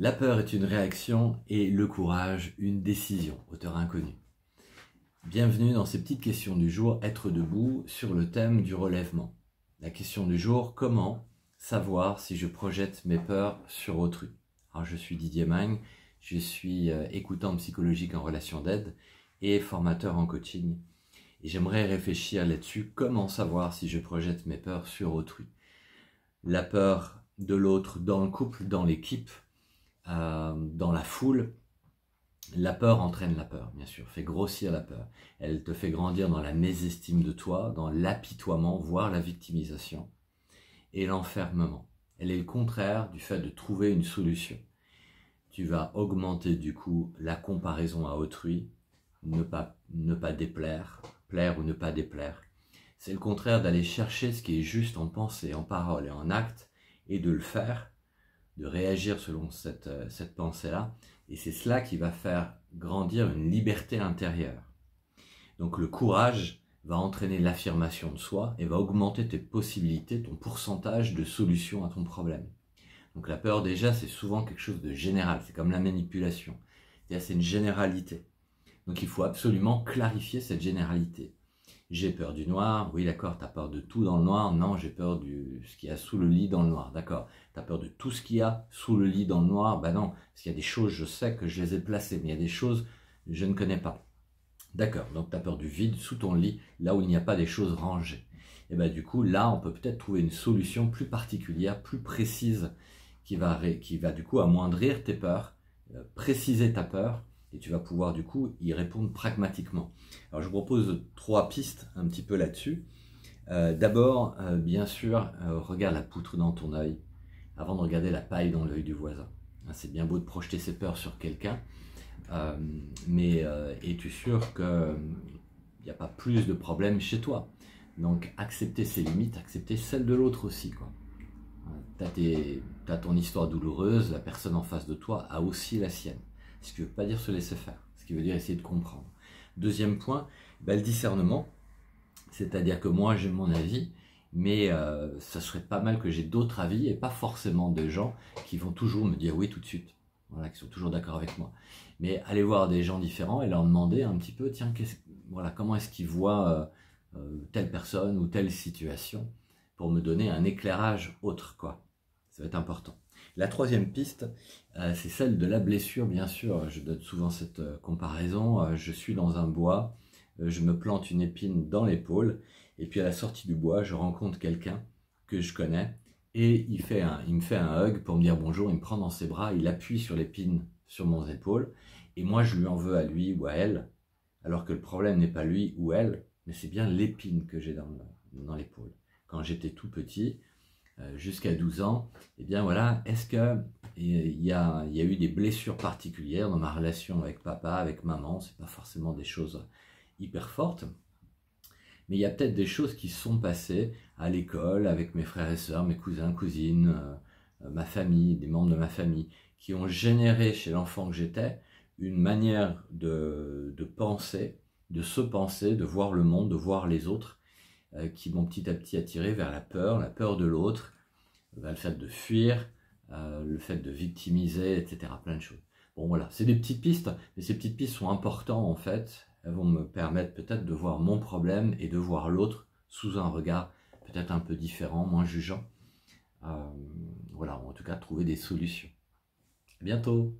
La peur est une réaction et le courage une décision. Auteur inconnu. Bienvenue dans ces petites questions du jour, être debout sur le thème du relèvement. La question du jour, comment savoir si je projette mes peurs sur autrui? Alors je suis Didier Magne, je suis écoutant psychologique en relation d'aide et formateur en coaching. Et j'aimerais réfléchir là-dessus, comment savoir si je projette mes peurs sur autrui. La peur de l'autre dans le couple, dans l'équipe, dans la foule. La peur entraîne la peur, bien sûr, fait grossir la peur. Elle te fait grandir dans la mésestime de toi, dans l'apitoiement, voire la victimisation et l'enfermement. Elle est le contraire du fait de trouver une solution. Tu vas augmenter du coup la comparaison à autrui, ne pas déplaire, plaire ou ne pas déplaire. C'est le contraire d'aller chercher ce qui est juste en pensée, en parole et en acte et de le faire, de réagir selon cette pensée-là. Et c'est cela qui va faire grandir une liberté intérieure. Donc le courage va entraîner l'affirmation de soi et va augmenter tes possibilités, ton pourcentage de solution à ton problème. Donc la peur déjà c'est souvent quelque chose de général, c'est comme la manipulation. C'est une généralité. Donc il faut absolument clarifier cette généralité. J'ai peur du noir, oui d'accord, tu as peur de tout dans le noir, non j'ai peur de ce qu'il y a sous le lit dans le noir, d'accord. Tu as peur de tout ce qu'il y a sous le lit dans le noir, ben non, parce qu'il y a des choses, je sais que je les ai placées, mais il y a des choses que je ne connais pas. D'accord, donc tu as peur du vide sous ton lit, là où il n'y a pas des choses rangées. Et ben du coup, là on peut peut-être trouver une solution plus particulière, plus précise, qui va du coup amoindrir tes peurs, préciser ta peur, et tu vas pouvoir du coup y répondre pragmatiquement. Alors je vous propose 3 pistes un petit peu là-dessus. D'abord, bien sûr, regarde la poutre dans ton œil avant de regarder la paille dans l'œil du voisin. C'est bien beau de projeter ses peurs sur quelqu'un, mais es-tu sûr qu'il n'y a pas plus de problèmes chez toi? Donc accepter ses limites, accepter celles de l'autre aussi, quoi. T'as ton histoire douloureuse, la personne en face de toi a aussi la sienne. Ce qui ne veut pas dire se laisser faire, ce qui veut dire essayer de comprendre. Deuxième point, le discernement, c'est-à-dire que moi j'ai mon avis, mais ça serait pas mal que j'ai d'autres avis et pas forcément de gens qui vont toujours me dire oui tout de suite, voilà, qui sont toujours d'accord avec moi. Mais aller voir des gens différents et leur demander un petit peu, tiens, voilà, comment est-ce qu'ils voient telle personne ou telle situation pour me donner un éclairage autre, quoi. Ça va être important. La troisième piste, c'est celle de la blessure, bien sûr. Je donne souvent cette comparaison. Je suis dans un bois, je me plante une épine dans l'épaule, et puis à la sortie du bois, je rencontre quelqu'un que je connais, et il me fait un hug pour me dire bonjour, il me prend dans ses bras, il appuie sur l'épine sur mon épaule, et moi je lui en veux à lui ou à elle, alors que le problème n'est pas lui ou elle, mais c'est bien l'épine que j'ai dans l'épaule. Quand j'étais tout petit, jusqu'à 12 ans, et bien voilà, est-ce qu'il y a eu des blessures particulières dans ma relation avec papa, avec maman? C'est pas forcément des choses hyper fortes, mais il y a peut-être des choses qui sont passées à l'école, avec mes frères et sœurs, mes cousins, cousines, ma famille, des membres de ma famille, qui ont généré chez l'enfant que j'étais une manière de penser, de se penser, de voir le monde, de voir les autres, qui m'ont petit à petit attiré vers la peur de l'autre, le fait de fuir, le fait de victimiser, etc. Plein de choses. Bon voilà, c'est des petites pistes, mais ces petites pistes sont importantes en fait. Elles vont me permettre peut-être de voir mon problème et de voir l'autre sous un regard peut-être un peu différent, moins jugeant. Voilà, en tout cas trouver des solutions. À bientôt.